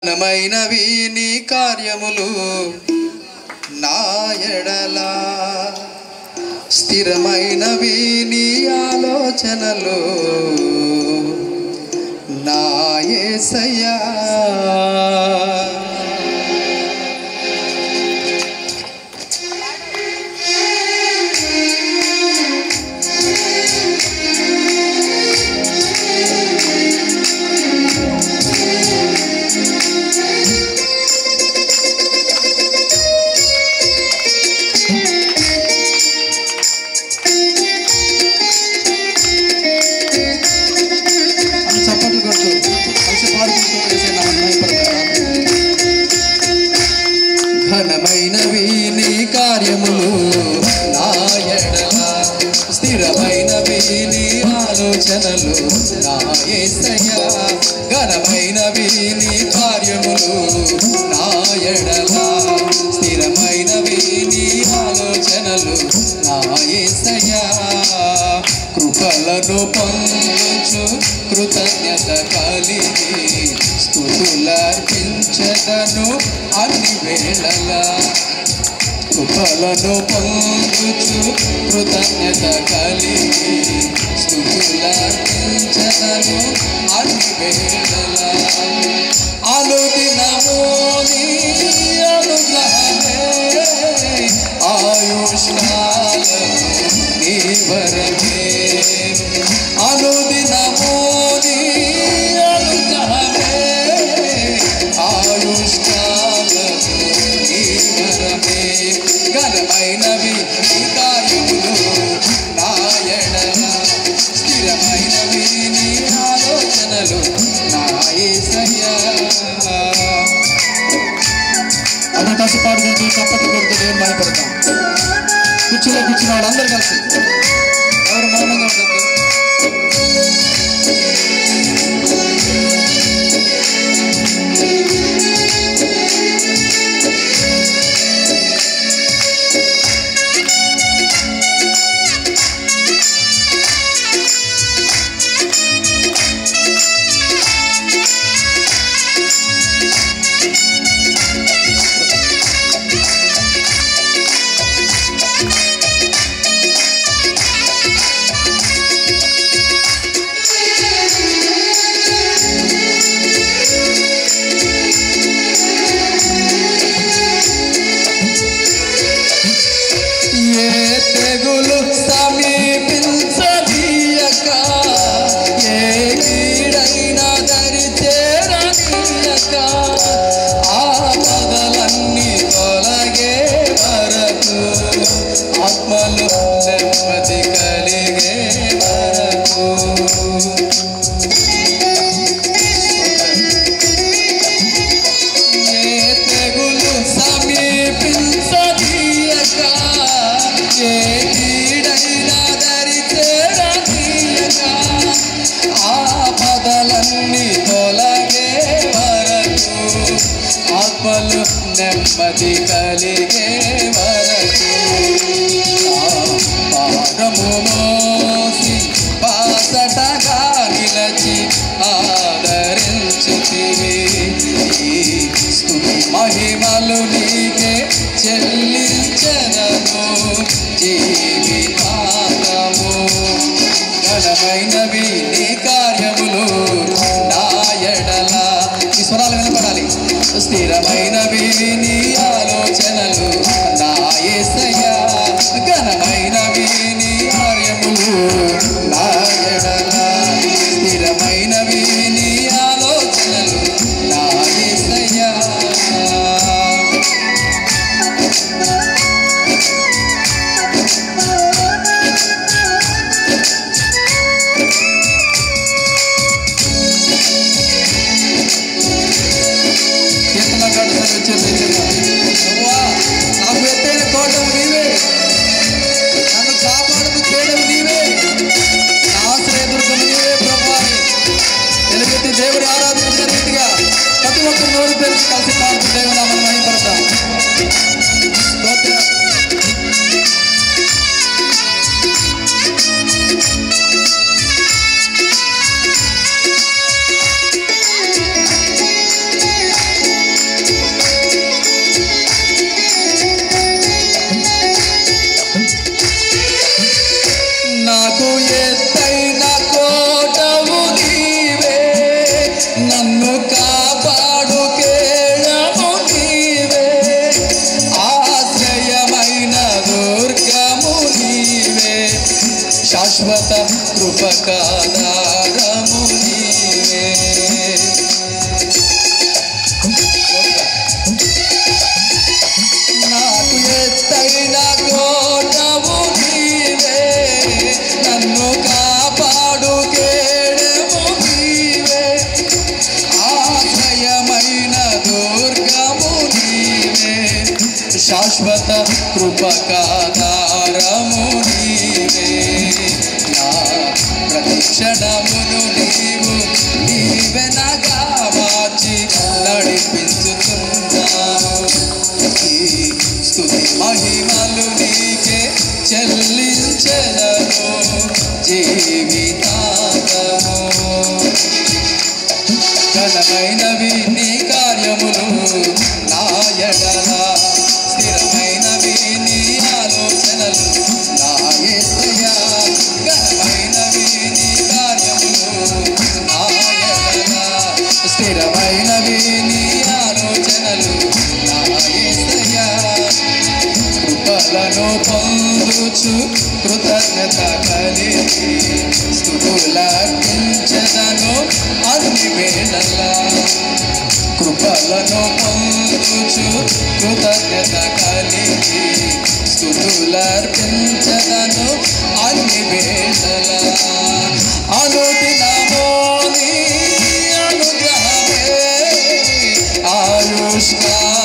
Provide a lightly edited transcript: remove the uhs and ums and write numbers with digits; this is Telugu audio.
ఘనమైనవి నీ కార్యములు నా ఎడల, స్థిరమైనవి నీ ఆలోచనలు నా యేసయ్యా. ఘనమైనవి నీ కార్యములు నా ఎడల, స్థిరమైనవి నీ ఆలోచనలు నా యేసయ్యా. ఘనమైనవి నీ కార్యములు నా ఎడల, స్థిరమైనవి నీ ఆలోచనలు నా యేసయ్యా. కృపలను పొందుచు కృతజ్ఞత కలిగి స్తుతులర్పించదను అన్ని వేళలా. కృపలను పొందుచు కృతజ్ఞత కలిగి స్తుతులర్పించదను అన్ని వేళలా. అనుదినము నీ అనుగ్రహమే ఆయుష్కాలము నీ వరమే. అనుదినము నీ అనుగ్రహమే ఆయుష్కాలము నీ వరమే. ఘనమైనవి నీ కార్యములు నా ఎడల, స్థిరమైనవి నీ ఆలోచనలు నా యేసయ్యా. అందరూ కలిసి పాడుకుంటూ చప్పట్లు కొడుతూ దేవుని మహిమపడతాం. కుర్చీలో కూర్చున్న వాళ్ళు అందరూ కలిసి, ఎవరు మౌనంగా ఉంటుంది. ఆత్మలు నెమ్మది కలిగే వరకు, ఏ తెగులు సమీపించనీయక, ఏ కీడైనా దరి చేరనీయక, ఆపదలన్నీ తొలగే వరకు, ఆత్మలు నెమ్మది కలిగే వరకు. పాదము మోసి బాసటగా నిలచి ఆదరించుతివి. ఈ స్తుతి మహిమలు నీకే చెల్లించెదను జీవితాంతము. ఘనమైనవి నీ కార్యములు నా ఎడల, ఈ స్వరాలు వినపడాలి. స్థిరమైనవి నీ ఆలోచనలు నా యేసయ్యా. ఘనమైనవి నీ కార్యములు నా ఎడల, స్థిరమైనవి నీ ఆలోచనలు నా యేసయ్యా. నాకు ఎత్తైన కోటము నీవే, నన్ను కాపాడము కేడము నీవే, నా ఆశ్రయదుర్గము నీవే ప్రభువా. ఎలుగెత్తి దేవుడి ఆరాధించిన రీతిగా ప్రతి ఒక్కరు నోరు తెరిచి కలిసి పాడుతూ దేవుని నామమును మహిమపడతాం. స్తోత్రం. దుర్గము నీవే, శాశ్వత కృపకాధారము నీవే. నా ప్రతిక్షణమును నీవు నీవెనగా మార్చి నడిపించుతున్నావు. ఈ స్తుతి మహిమలు నీకే చెల్లించెదను జీవితాంతము. ఘనమైనవి నీ కార్యములు నా ఎడల, స్థిరమైనవి నీ ఆలోచనలు నా యేసయ్యా. ఘనమైనవి నీ కార్యములు నా ఎడల, స్థిరమైనవి నీ ఆలోచనలు నా యేసయ్యా. కృపలను పొందుచు కృతజ్ఞత కలిగి స్తుతులర్పించెదను అన్ని వేళలా. కృపలను పొందుచు కృతజ్ఞత కలిగి స్తుతులర్పించెదను అన్ని వేళలా. అనుదినము నీ అనుగ్రహమే ఆయుష్కాలం